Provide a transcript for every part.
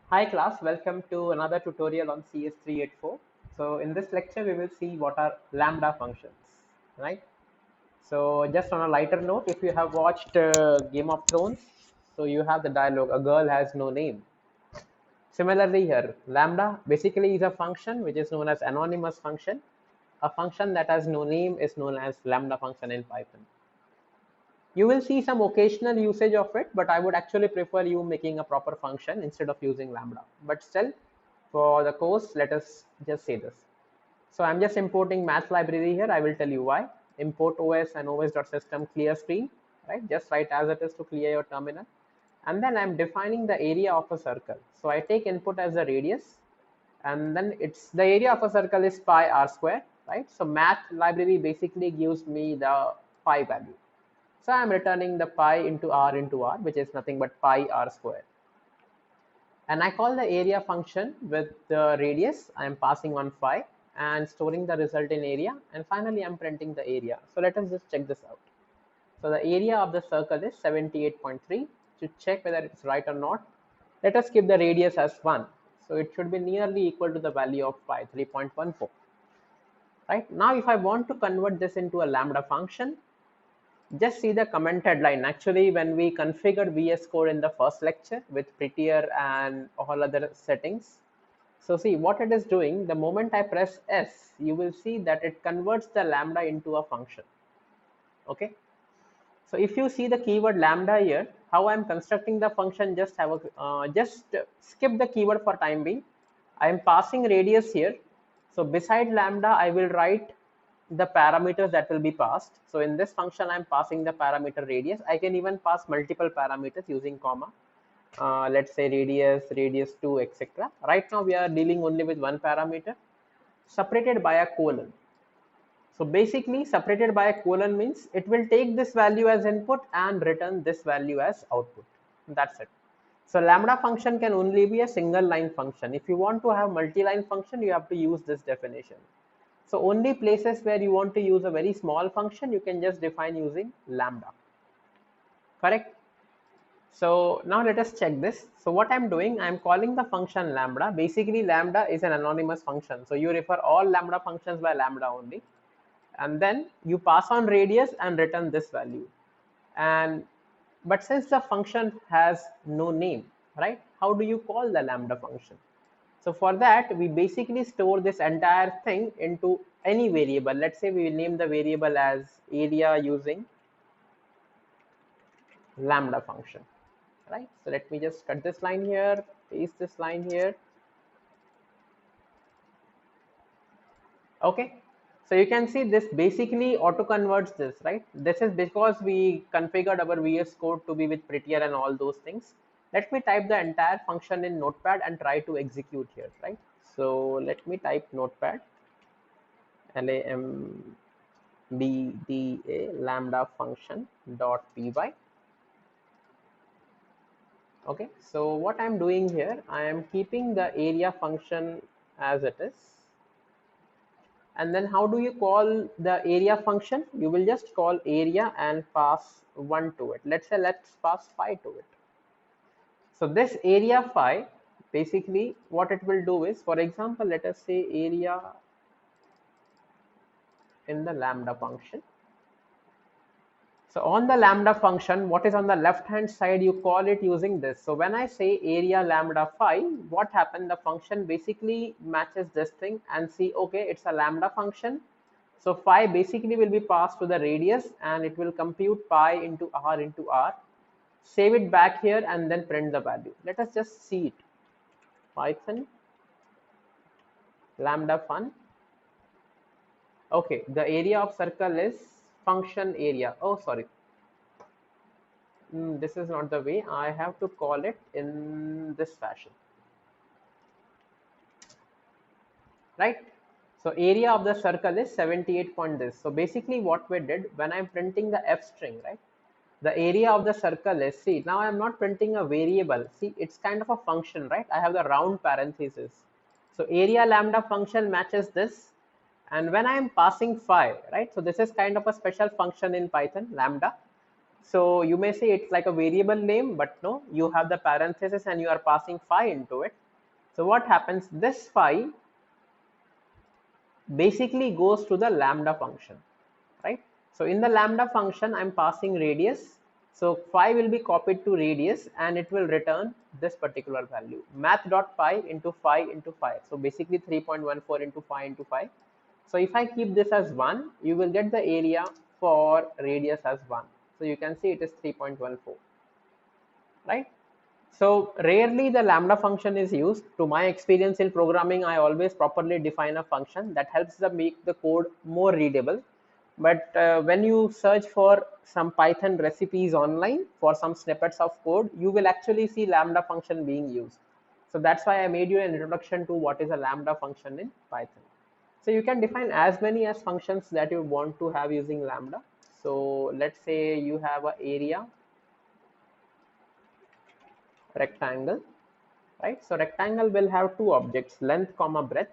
Hi class, welcome to another tutorial on CS384. So in this lecture, we will see what are Lambda functions, right? So just on a lighter note, if you have watched Game of Thrones, so you have the dialogue, a girl has no name. Similarly here, Lambda basically is a function which is known as anonymous function. A function that has no name is known as Lambda function in Python. You will see some occasional usage of it, but I would actually prefer you making a proper function instead of using Lambda. But still, for the course, let us just say this. So I'm just importing math library here. I will tell you why. Import OS and os.system clear screen, right? Just write as it is to clear your terminal. And then I'm defining the area of a circle. So I take input as the radius, and then it's the area of a circle is pi r square, right? So math library basically gives me the pi value. So I'm returning the pi into r, which is nothing but pi r square. And I call the area function with the radius. I'm passing on phi and storing the result in area. And finally, I'm printing the area. So let us just check this out. So the area of the circle is 78.3. To check whether it's right or not, let us keep the radius as 1. So it should be nearly equal to the value of pi, 3.14. Right now, if I want to convert this into a lambda function, just see the commented line. Actually, when we configured VS Code in the first lecture with prettier and all other settings, so see what it is doing. The moment I press S, you will see that it converts the lambda into a function. Okay. So if you see the keyword lambda here, how I'm constructing the function, just skip the keyword for time being. I am passing radius here. So beside lambda, I will write the parameters that will be passed. So in this function, I'm passing the parameter radius. I can even pass multiple parameters using comma. Let's say radius, radius 2, etc. Right now, we are dealing only with one parameter separated by a colon. So basically, separated by a colon means it will take this value as input and return this value as output. That's it. So lambda function can only be a single line function. If you want to have multi-line function, you have to use this definition. So only places where you want to use a very small function, you can just define using lambda. Correct? So now let us check this. So what I'm doing, I'm calling the function lambda. Basically, lambda is an anonymous function. So you refer all lambda functions by lambda only. And then you pass on radius and return this value. And but since the function has no name, right? How do you call the lambda function? So for that, we basically store this entire thing into any variable. Let's say we will name the variable as area using lambda function, right? So let me just cut this line here, paste this line here. Okay, so you can see this basically auto converts this, right? This is because we configured our VS Code to be with prettier and all those things. Let me type the entire function in notepad and try to execute here, right? So let me type notepad lambda lambda function dot py. Okay, so what I'm doing here, I am keeping the area function as it is. And then how do you call the area function? You will just call area and pass 1 to it. Let's say let's pass 5 to it. So this area 5, basically what it will do is, for example, let us say area in the lambda function. So on the lambda function, what is on the left hand side, you call it using this. So when I say area lambda 5, what happened? The function basically matches this thing and see, okay, it's a lambda function. So phi basically will be passed to the radius and it will compute pi into r, save it back here and then print the value. Let us just see it. Python lambda fun. Okay, the area of circle is function area. Oh, sorry. This is not the way. I have to call it in this fashion. Right? So area of the circle is 78 point this. So basically what we did when I'm printing the f string, right? The area of the circle is, see, now I'm not printing a variable. See, it's kind of a function, right? I have the round parenthesis. So area lambda function matches this. And when I'm passing phi, right? So this is kind of a special function in Python, lambda. So you may say it's like a variable name, but no, you have the parenthesis and you are passing phi into it. So what happens? This phi basically goes to the lambda function, right? So in the lambda function, I'm passing radius. So phi will be copied to radius and it will return this particular value, math.phi into phi into phi. So basically 3.14 into phi into phi. So if I keep this as 1, you will get the area for radius as 1. So you can see it is 3.14, right? So rarely the lambda function is used. To my experience in programming, I always properly define a function that helps them make the code more readable. But when you search for some Python recipes online for some snippets of code, you will actually see lambda function being used. So that's why I made you an introduction to what is a lambda function in Python. So you can define as many as functions that you want to have using lambda. So let's say you have an area rectangle, right? So rectangle will have two objects, length comma breadth,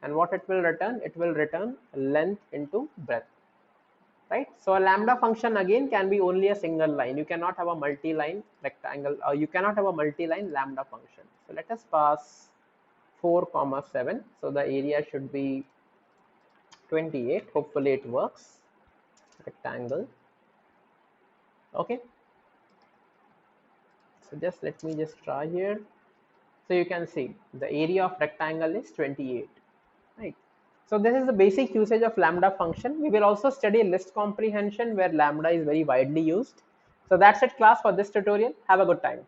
and what it will return? It will return length into breadth, right? So a lambda function again can be only a single line. You cannot have a multi-line rectangle, or you cannot have a multi-line lambda function. So let us pass 4 comma 7. So the area should be 28. Hopefully it works. Rectangle. Okay. So just let me just try here. So you can see the area of rectangle is 28, right? So this is the basic usage of lambda function. We will also study list comprehension where lambda is very widely used. So that's it class for this tutorial. Have a good time.